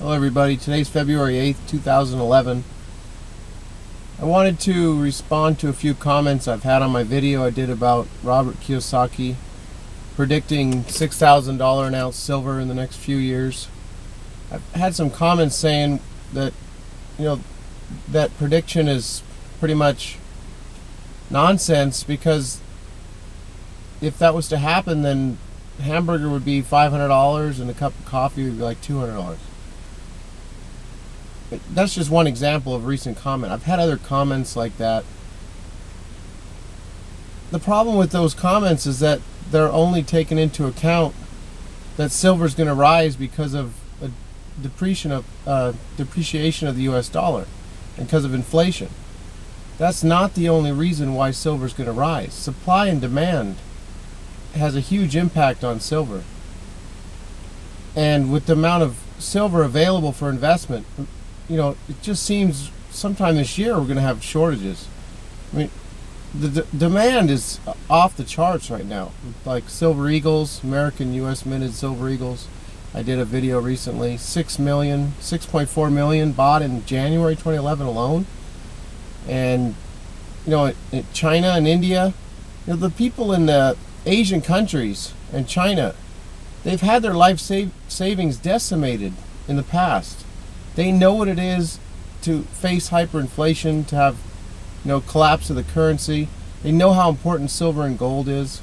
Hello everybody, today's February 8th, 2011. I wanted to respond to a few comments I've had on my video I did about Robert Kiyosaki predicting $6,000 an ounce silver in the next few years. I've had some comments saying that, that prediction is pretty much nonsense because if that was to happen, then a hamburger would be $500 and a cup of coffee would be like $200. That's just one example of a recent comment. I've had other comments like that. The problem with those comments is that they're only taking into account that silver is going to rise because of a depreciation of the US dollar and because of inflation. That's not the only reason why silver is going to rise. Supply and demand has a huge impact on silver. And with the amount of silver available for investment, it just seems sometime this year we're going to have shortages. I mean, the demand is off the charts right now. Like Silver Eagles, American U.S. minted Silver Eagles. I did a video recently. 6.4 million bought in January 2011 alone. And, in China and India, the people in the Asian countries and China, they've had their life savings decimated in the past. They know what it is to face hyperinflation, to have collapse of the currency. They know how important silver and gold is.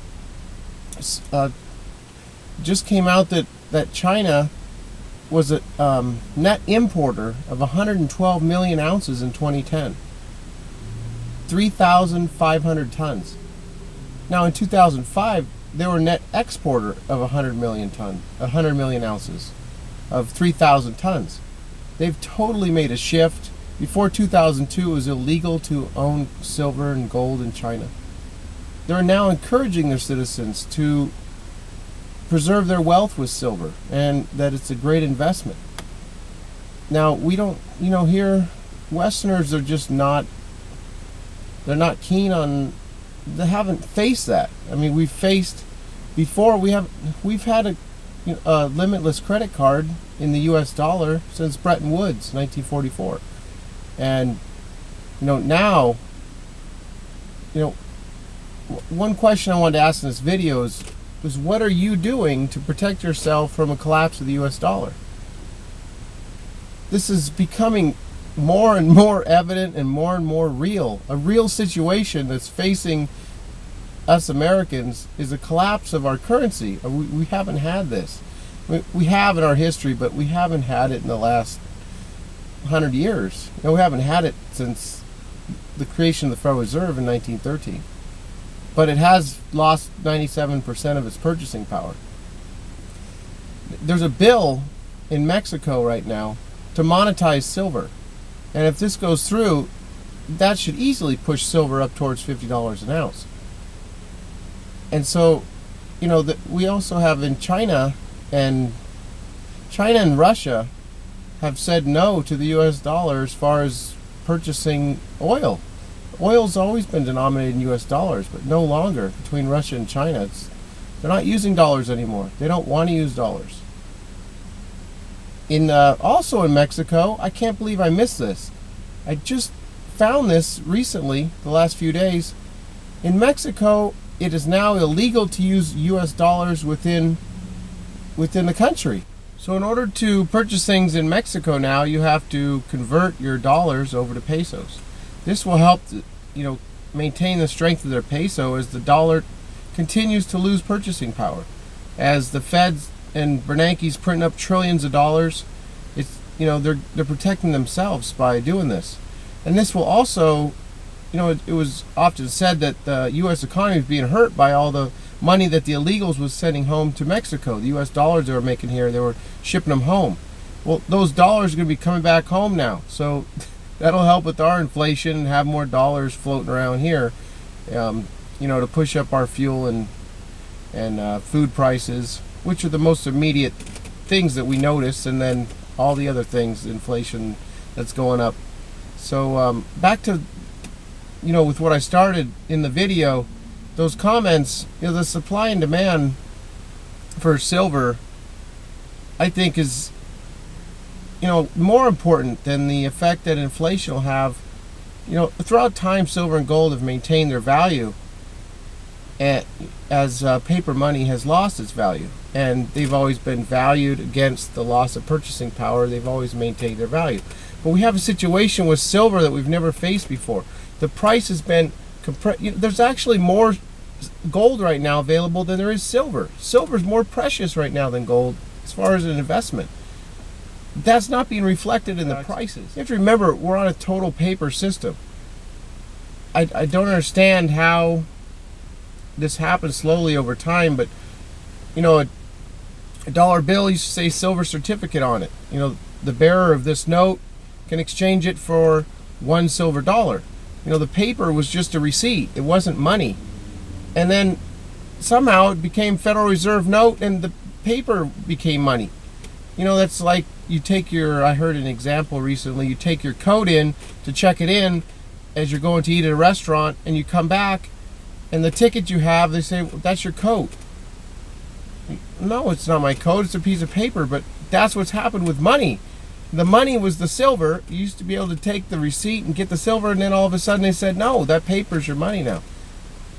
Just came out that China was a net importer of 112 million ounces in 2010. 3,500 tons. Now in 2005, they were net exporter of 100 million ounces of 3,000 tons. They've totally made a shift. Before 2002, it was illegal to own silver and gold in China. They're now encouraging their citizens to preserve their wealth with silver and that it's a great investment. Now, we don't, here, Westerners are just not, they're not keen on, they haven't faced that. I mean, we've faced, before, we've had a limitless credit card in the US dollar since Bretton Woods, 1944. And, now, one question I wanted to ask in this video is what are you doing to protect yourself from a collapse of the US dollar? This is becoming more and more evident and more real. A real situation that's facing us Americans is a collapse of our currency. We haven't had this. We have in our history, but we haven't had it in the last 100 years. We haven't had it since the creation of the Federal Reserve in 1913. But it has lost 97% of its purchasing power. There's a bill in Mexico right now to monetize silver. And if this goes through, that should easily push silver up towards $50 an ounce. And so, we also have in China and Russia have said no to the US dollar as far as purchasing oil. Oil's always been denominated in US dollars, but no longer between Russia and China. They're not using dollars anymore. They don't want to use dollars. Also in Mexico, I can't believe I missed this. I just found this recently, the last few days. In Mexico, it is now illegal to use US dollars within the country. So in order to purchase things in Mexico now, you have to convert your dollars over to pesos. This will help, maintain the strength of their peso as the dollar continues to lose purchasing power. As the Feds and Bernanke's printing up trillions of dollars, they're protecting themselves by doing this. And this will also, it was often said that the U.S. economy is being hurt by all the money that the illegals was sending home to Mexico. The U.S. dollars they were making here, they were shipping them home. Well, those dollars are going to be coming back home now. So that'll help with our inflation and have more dollars floating around here, to push up our fuel and food prices, which are the most immediate things that we notice, and then all the other things, inflation that's going up. So back to, with what I started in the video, those comments, the supply and demand for silver, I think is more important than the effect that inflation will have, throughout time, silver and gold have maintained their value, and as paper money has lost its value. And they've always been valued against the loss of purchasing power. They've always maintained their value. But we have a situation with silver that we've never faced before. The price has been compressed. There's actually more gold right now available than there is silver. Silver's more precious right now than gold as far as an investment. That's not being reflected in the prices. You have to remember, we're on a total paper system. I don't understand how this happens slowly over time, but a dollar bill used to say silver certificate on it. The bearer of this note can exchange it for $1 silver. The paper was just a receipt. It wasn't money. And then somehow it became Federal Reserve note and the paper became money. That's like I heard an example recently, you take your coat in to check it in as you're going to eat at a restaurant, and you come back and the ticket you have, they say, well, that's your coat. No, it's not my coat, it's a piece of paper. But that's what's happened with money. The money was the silver. You used to be able to take the receipt and get the silver, and then all of a sudden they said, no, that paper's your money now.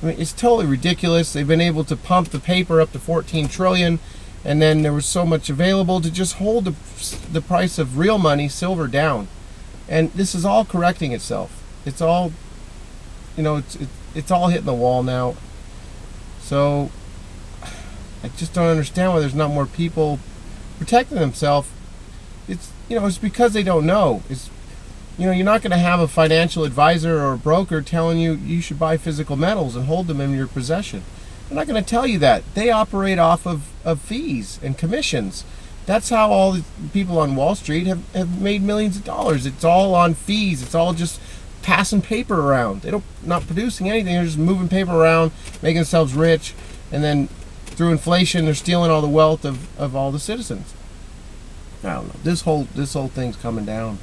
It's totally ridiculous. They've been able to pump the paper up to 14 trillion, and then there was so much available to just hold the price of real money, silver, down. And this is all correcting itself. It's all, it's all hitting the wall now. So I just don't understand why there's not more people protecting themselves. It's because they don't know. You're not going to have a financial advisor or a broker telling you should buy physical metals and hold them in your possession. They're not going to tell you that. They operate off of fees and commissions. That's how all the people on Wall Street have made millions of dollars. It's all on fees. It's all just passing paper around. They're not producing anything. They're just moving paper around, making themselves rich, and then through inflation, they're stealing all the wealth of all the citizens. I don't know. This whole thing's coming down.